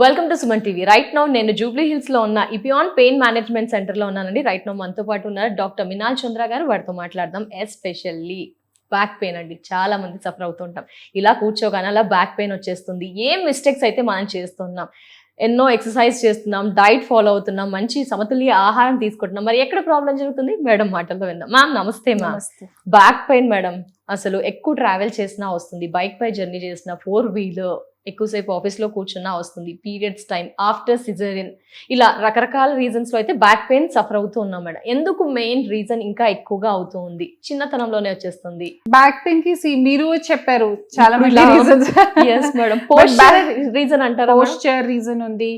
Welcome to Suman TV. Right now నేను Jubilee hills లో ఉన్న ఇపియాన్ పెయిన్ మేనేజ్మెంట్ సెంటర్ లో ఉన్నానండి. రైట్ నౌ మనతో పాటు ఉన్నారు డాక్టర్ మినాల్ చంద్ర గారు. వారితో మాట్లాడదాం. ఎస్పెషల్లీ బ్యాక్ పెయిన్ అండి, చాలా మంది సఫర్ అవుతుంటాం. ఇలా కూర్చోగానే అలా బ్యాక్ పెయిన్ వచ్చేస్తుంది. ఏం మిస్టేక్స్ అయితే మనం చేస్తున్నాం, ఎన్నో ఎక్సర్సైజ్ చేస్తున్నాం, డైట్ ఫాలో అవుతున్నాం, మంచి సమతుల్య ఆహారం తీసుకుంటున్నాం, మరి ఎక్కడ ప్రాబ్లం జరుగుతుంది మేడం మాటల్లో విందాం. మ్యామ్ నమస్తే. మ్యామ్, బ్యాక్ పెయిన్ మేడం అసలు ఎక్కువ ట్రావెల్ చేసినా వస్తుంది, బైక్ పై జర్నీ చేసిన, 4 వీలర్ ఎక్కువసేపు ఆఫీస్లో కూర్చున్నా వస్తుంది, పీరియడ్స్ టైం, ఆఫ్టర్ సిజేరియన్, ఇలా రకరకాల రీజన్స్ లో అయితే బ్యాక్ పెయిన్ సఫర్ అవుతూ ఉన్నాం మేడం. ఎందుకు మెయిన్ రీజన్ ఇంకా ఎక్కువగా అవుతూ ఉంది? చిన్నతనంలోనే వచ్చేస్తుంది బ్యాక్ పెయిన్ కి. మీరు చెప్పారు చాలా మంది reasons. yes madam, posture reason అంటారా? పోస్చర్ రీజన్ ఉంది,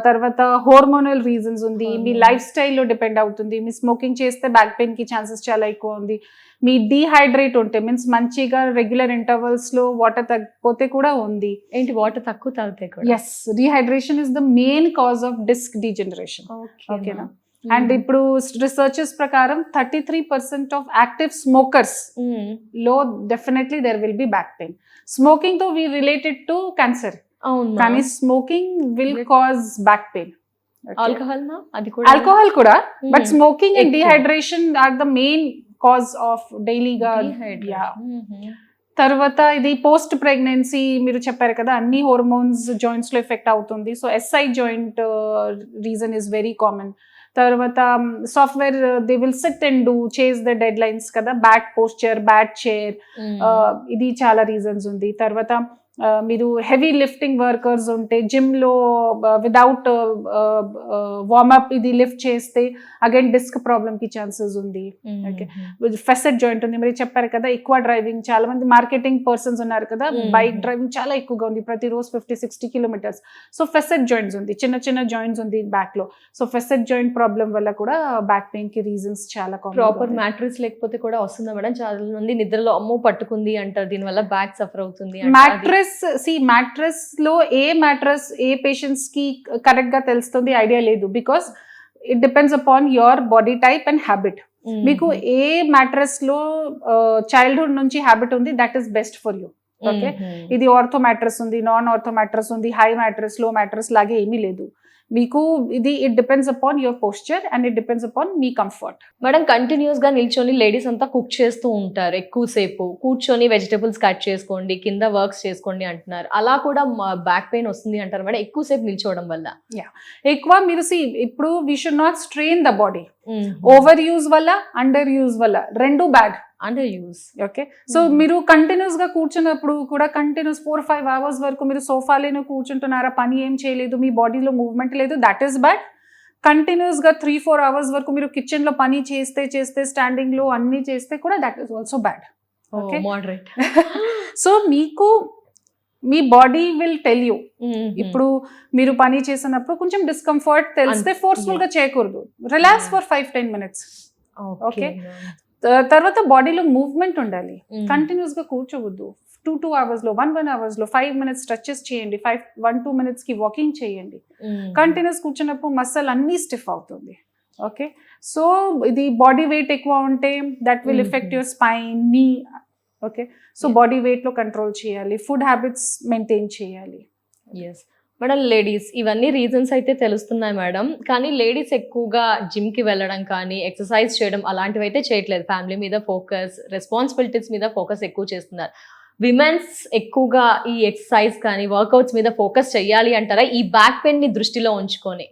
తర్వాత హార్మోనల్ రీజన్స్ ఉంది, మీ లైఫ్ స్టైల్లో డిపెండ్ అవుతుంది. మీ స్మోకింగ్ చేస్తే బ్యాక్ పెయిన్ కి ఛాన్సెస్ చాలా ఎక్కువ ఉంది. మీ డీహైడ్రేట్ ఉంటే మీన్స్ మంచిగా రెగ్యులర్ ఇంటర్వల్స్ లో వాటర్ తగ్గిపోతే కూడా ఉంది. ఏంటి వాటర్ తక్కువ తాగితే కూడా? Yes, dehydration is the main cause of disc degeneration. ఓకేనా? అండ్ ఇప్పుడు రిసర్చెస్ ప్రకారం 33% ఆఫ్ యాక్టివ్ స్మోకర్స్ లో definitely there will be back pain. Smoking తో వి రిలేటెడ్ టు క్యాన్సర్, కానీ smoking will cause back pain. Alcohol కూడా, but smoking and dehydration are the main cause of డైలీగా. తర్వాత ఇది post pregnancy మీరు చెప్పారు కదా, అన్ని హార్మోన్స్ జాయింట్స్ లో ఎఫెక్ట్ అవుతుంది. So SI joint reason is very common. తర్వాత software they will sit and do chase the deadlines కదా, బ్యాడ్ పోస్చర్, బ్యాడ్ చైర్, ఇది చాలా రీజన్స్ ఉంది. తర్వాత మీరు హెవీ లిఫ్టింగ్ వర్కర్స్ ఉంటే జిమ్ లో విదౌట్ వార్మప్ ఇది లిఫ్ట్ చేస్తే అగైన్ డిస్క్ ప్రాబ్లమ్ కి ఛాన్సెస్ ఉంది. ఓకే, ఫెసెట్ జాయింట్ ఉంది. మీరు చెప్పారు కదా ఎక్కువ డ్రైవింగ్, చాలా మంది మార్కెటింగ్ పర్సన్స్ ఉన్నారు కదా, బైక్ డ్రైవింగ్ చాలా ఎక్కువగా ఉంది, ప్రతిరోజు 50-60 కిలోమీటర్స్. సో ఫెసెట్ జాయింట్స్ ఉంది, చిన్న చిన్న జాయింట్స్ ఉంది బ్యాక్ లో. సో ఫెసెట్ జాయింట్ ప్రాబ్లం వల్ల కూడా బ్యాక్ పెయిన్ కి రీజన్స్ చాలా కామన్. ప్రాపర్ మ్యాట్రెస్ లేకపోతే కూడా వస్తుందా మేడం? చాలా మంది నిద్రలో అమ్మో పట్టుకుంది అంటారు, దీని వల్ల బ్యాక్ సఫర్ అవుతుంది. మ్యాట్రెస్ లో ఏ మ్యాట్రెస్ ఏ పేషెంట్స్ కి కరెక్ట్ గా తెలుస్తుంది ఐడియా లేదు, because it depends upon your body type and habit. మీకు ఏ మ్యాట్రెస్ లో చైల్డ్హుడ్ నుంచి హ్యాబిట్ ఉంది, that is best for you. Okay, ఇది ఆర్థో మ్యాట్రెస్ ఉంది, నాన్ ఆర్థో మ్యాట్రెస్ ఉంది, హై మ్యాట్రెస్, లో మ్యాట్రెస్ లాగే ఏమీ లేదు మీకు. ఇది it depends upon your posture and it depends upon me comfort. Madam, continuous గా నిల్చొని లేడీస్ అంతా కుక్ చేస్తూ ఉంటారు, ఎక్కువసేపు కూర్చొని వెజిటబుల్స్ కట్ చేసుకోండి, కింద వర్క్స్ చేసుకోండి అంటున్నారు. అలా కూడా బ్యాక్ పెయిన్ వస్తుంది అంటారు మేడం, ఎక్కువసేపు నిల్చోవడం వల్ల? ఎక్కువ మీరు ఇప్పుడు we should not strain the body. Over use వల్ల, అండర్ యూజ్ వల్ల రెండు bad. Under use. Okay, so మీరు కంటిన్యూస్ గా కూర్చున్నప్పుడు కూడా కంటిన్యూస్ 4-5 hours వరకు మీరు సోఫాలోనే కూర్చుంటున్నారా, పని ఏం చేయలేదు, మీ బాడీలో మూవ్మెంట్ లేదు, దట్ ఈస్ బ్యాడ్. కంటిన్యూస్ గా 3-4 hours వరకు మీరు కిచెన్ లో పని చేస్తే స్టాండింగ్ లో అన్ని చేస్తే కూడా that is also bad. Okay, moderate. So మీకు మీ బాడీ విల్ టెల్ యూ. ఇప్పుడు మీరు పని చేసినప్పుడు కొంచెం డిస్కంఫర్ట్ తెలిస్తే ఫోర్స్ఫుల్ గా చేయకూడదు, రిలాక్స్ ఫర్ 5-10 minutes. ఓకే, తర్వాత బాడీలో మూవ్మెంట్ ఉండాలి, కంటిన్యూస్ గా కూర్చోవద్దు. 2 hours లో 1 hours లో 5 minutes స్ట్రెచెస్ చేయండి, 1-2 minutes కి వాకింగ్ చేయండి. కంటిన్యూస్ కూర్చున్నప్పుడు మసల్ అన్ని స్టిఫ్ అవుతుంది. ఓకే, సో ఇది బాడీ వెయిట్ ఎక్కువ ఉంటే that will effect your spine, నీ. ఓకే, సో బాడీ వెయిట్ లో కంట్రోల్ చేయాలి, ఫుడ్ హ్యాబిట్స్ మెయింటైన్ చేయాలి. ఎస్ మేడం, లేడీస్ ఇవన్నీ రీజన్స్ అయితే తెలుస్తున్నాయి మేడం, కానీ లేడీస్ ఎక్కువగా జిమ్ కి వెళ్ళడం కానీ ఎక్సర్సైజ్ చేయడం అలాంటివి అయితే చేయట్లేదు. ఫ్యామిలీ మీద ఫోకస్, రెస్పాన్సిబిలిటీస్ మీద ఫోకస్ ఎక్కువ చేస్తున్నారు. విమెన్స్ ఎక్కువగా ఈ ఎక్సర్సైజ్ కానీ వర్కౌట్స్ మీద ఫోకస్ చేయాలి అంటారా, ఈ బ్యాక్ పెయిన్ ని దృష్టిలో ఉంచుకొని?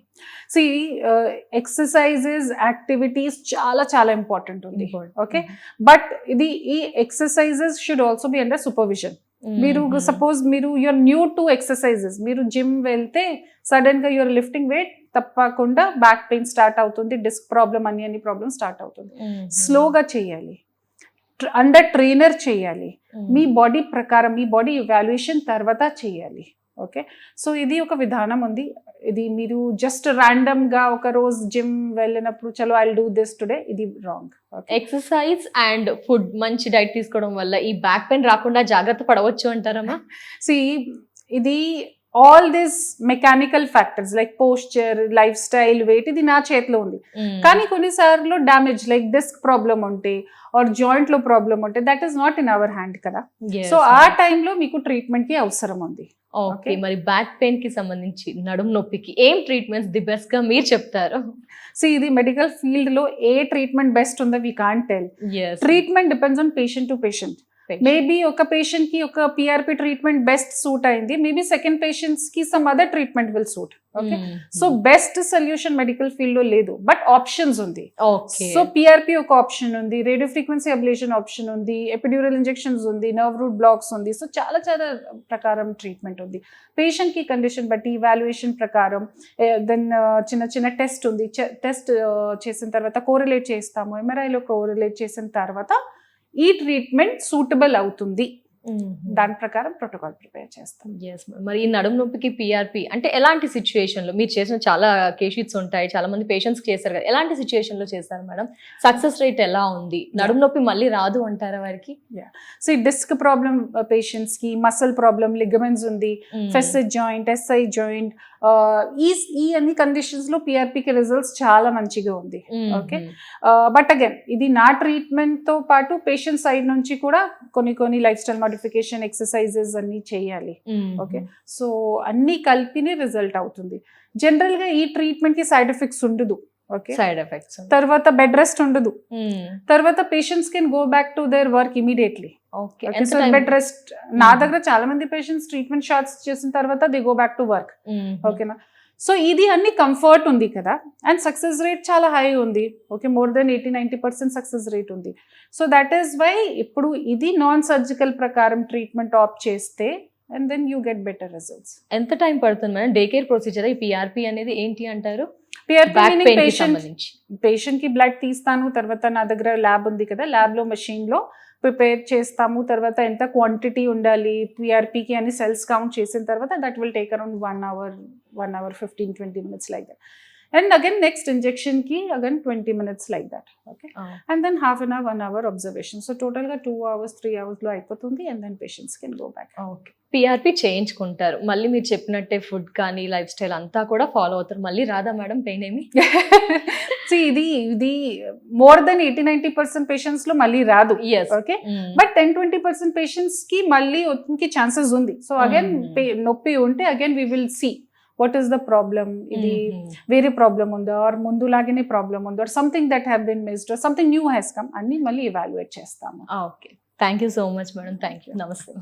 ఎక్సర్సైజెస్, యాక్టివిటీస్ చాలా చాలా ఇంపార్టెంట్ ఉంది. ఓకే, బట్ ఈ exercises should also be under supervision. మీరు suppose you're new to exercises, మీరు జిమ్ వెళ్తే సడన్ గా యూఆర్ లిఫ్టింగ్ వెయిట్, తప్పకుండా బ్యాక్ పెయిన్ స్టార్ట్ అవుతుంది, డిస్క్ ప్రాబ్లమ్, అన్ని ప్రాబ్లమ్ స్టార్ట్ అవుతుంది. స్లోగా చేయాలి, అండర్ ట్రైనర్ చేయాలి, మీ బాడీ ప్రకారం, మీ బాడీ ఇవాల్యుయేషన్ తర్వాత చేయాలి. ఓకే, సో ఇది ఒక విధానం ఉంది. ఇది మీరు జస్ట్ ర్యాండమ్ గా ఒక రోజు జిమ్ వెళ్ళినప్పుడు చలో I will do this today, ఇది రాంగ్. ఎక్సర్సైజ్ అండ్ ఫుడ్, మంచి డైట్ తీసుకోవడం వల్ల ఈ బ్యాక్ పెయిన్ రాకుండా జాగ్రత్త పడవచ్చు అంటారమ్మా? ఇది all this mechanical factors like posture, lifestyle, weight, ఇది నా చేతిలో ఉంది. కానీ కొన్నిసార్లు డ్యామేజ్ లైక్ డిస్క్ ప్రాబ్లమ్ ఉంటే ఆర్ జాయింట్ లో ప్రాబ్లమ్ ఉంటే that is not in our hand కదా. సో ఆ టైంలో మీకు ట్రీట్మెంట్ కి అవసరం ఉంది. ఓకే, మరి బ్యాక్ పెయిన్ కి సంబంధించి నడుము నొప్పికి ఏం ట్రీట్మెంట్స్ ది బెస్ట్ గా మీరు చెప్తారు? సో ఇది మెడికల్ ఫీల్డ్ లో ఏ ట్రీట్మెంట్ బెస్ట్ ఉందో we can't tell. Treatment depends on patient to patient. Maybe ఒక పేషెంట్ కి ఒక పిఆర్పి ట్రీట్మెంట్ బెస్ట్ సూట్ అయింది, మేబీ సెకండ్ పేషెంట్స్ కి some other treatment will suit. Okay, so best solution medical field లో లేదు, but options ఉంది. So PRP ఒక option ఉంది, రేడియో ఫ్రీక్వెన్సీ అబ్లేషన్ ఆప్షన్ ఉంది, ఎపిడ్యూరల్ ఇంజెక్షన్స్ ఉంది, నర్వ్ రూట్ బ్లాక్స్ ఉంది. సో చాలా చాలా ప్రకారం ట్రీట్మెంట్ ఉంది. పేషెంట్ కి కండిషన్ బట్టి ఇవాల్యుయేషన్ ప్రకారం దెన్ చిన్న చిన్న టెస్ట్ ఉంది. టెస్ట్ చేసిన తర్వాత కోరిలేట్ చేస్తాము, ఎంఆర్ఐలో కోరిలేట్ చేసిన తర్వాత ఈ ట్రీట్మెంట్ సూటబుల్ అవుతుంది, దాని ప్రకారం ప్రోటోకాల్ ప్రిపేర్ చేస్తాం. మరి ఈ నడుము నొప్పికి పిఆర్పి అంటే ఎలాంటి సిచ్యువేషన్ లో మీరు చేసిన చాలా కేషీట్స్ ఉంటాయి, చాలా మంది పేషెంట్స్ చేస్తారు కదా, ఎలాంటి సిచ్యువేషన్ లో చేస్తారు మేడం? సక్సెస్ రేట్ ఎలా ఉంది? నడుము నొప్పి మళ్ళీ రాదు అంటారా వారికి? సో డిస్క్ ప్రాబ్లమ్ పేషెంట్స్ కి, మసల్ ప్రాబ్లమ్, లిగమెంట్స్ ఉంది, ఫెసిడ్ జాయింట్, ఎస్ఐ జాయింట్, ఈ అన్ని కండిషన్స్ లో పిఆర్పికి రిజల్ట్స్ చాలా మంచిగా ఉంది. ఓకే, బట్ అగైన్ ఇది నా ట్రీట్మెంట్ తో పాటు పేషెంట్ సైడ్ నుంచి కూడా కొన్ని లైఫ్ స్టైల్ మోడిఫికేషన్, ఎక్సర్సైజెస్ అన్ని చేయాలి. ఓకే, సో అన్ని కలిపినే రిజల్ట్ అవుతుంది. జనరల్ గా ఈ ట్రీట్మెంట్ కి సైడ్ ఎఫెక్ట్స్ ఉండదు. ఓకే, సైడ్ ఎఫెక్ట్స్ తర్వాత బెడ్ రెస్ట్ ఉండదు. తర్వాత patients can go back to their work immediately. So bed rest, నా దగ్గర చాలా మంది పేషెంట్స్ ట్రీట్మెంట్ షార్ట్స్ చేసిన తర్వాత they go back to work. ఓకేనా, సో ఇది అన్ని కంఫర్ట్ ఉంది కదా, అండ్ సక్సెస్ రేట్ చాలా హై ఉంది. Okay, more than 80-90% success rate ఉంది. సో దట్ ఈస్ వై ఇప్పుడు ఇది నాన్ సర్జికల్ ప్రకారం ట్రీట్మెంట్ ఆప్ చేస్తే and then you get better results. ఎంత టైం పడుతుంది మేడం? డే కేర్ ప్రొసీజర్ ఈ పిఆర్పి అనేది ఏంటి అంటారు? పేషెంట్ కి బ్లడ్ తీస్తాను, తర్వాత నా దగ్గర ల్యాబ్ ఉంది కదా, ల్యాబ్ లో మెషిన్ లో ప్రిపేర్ చేస్తాము. తర్వాత ఎంత క్వాంటిటీ ఉండాలి పిఆర్పికి అని సెల్స్ కౌంట్ చేసిన తర్వాత that will take around 1 hour 15-20 minutes like that. And again next injection ki again 20 minutes like that. Okay, and then half an hour 1 hour observation. So total ga 2 hours 3 hours lo అయిపోతుంది, and then patients can go back. Okay, PRP చేయించుకుంటారు, మళ్ళీ మీరు చెప్పినట్టే food కానీ life style అంతా కూడా follow అవుతారు, మళ్ళీ రాదా మేడం పెయిన్ ఏమి? ఇది మోర్ దెన్ 80-90% పేషెంట్స్ లో మళ్ళీ రాదు. ఓకే, బట్ 10-20% పేషెంట్స్ కి మళ్ళీ వచ్చే ఛాన్సెస్ ఉంది. సో అగైన్ నొప్పి ఉంటే again we will see what is the problem, ఇది వేరే ప్రాబ్లమ్ ఉందా ఆర్ ముందులాగానే ప్రాబ్లమ్ ఉందా or something that have been missed or something new has come అన్ని మళ్ళీ ఎవాల్యుయేట్ చేస్తాము. Okay, thank you so much madam. Thank you, నమస్తే.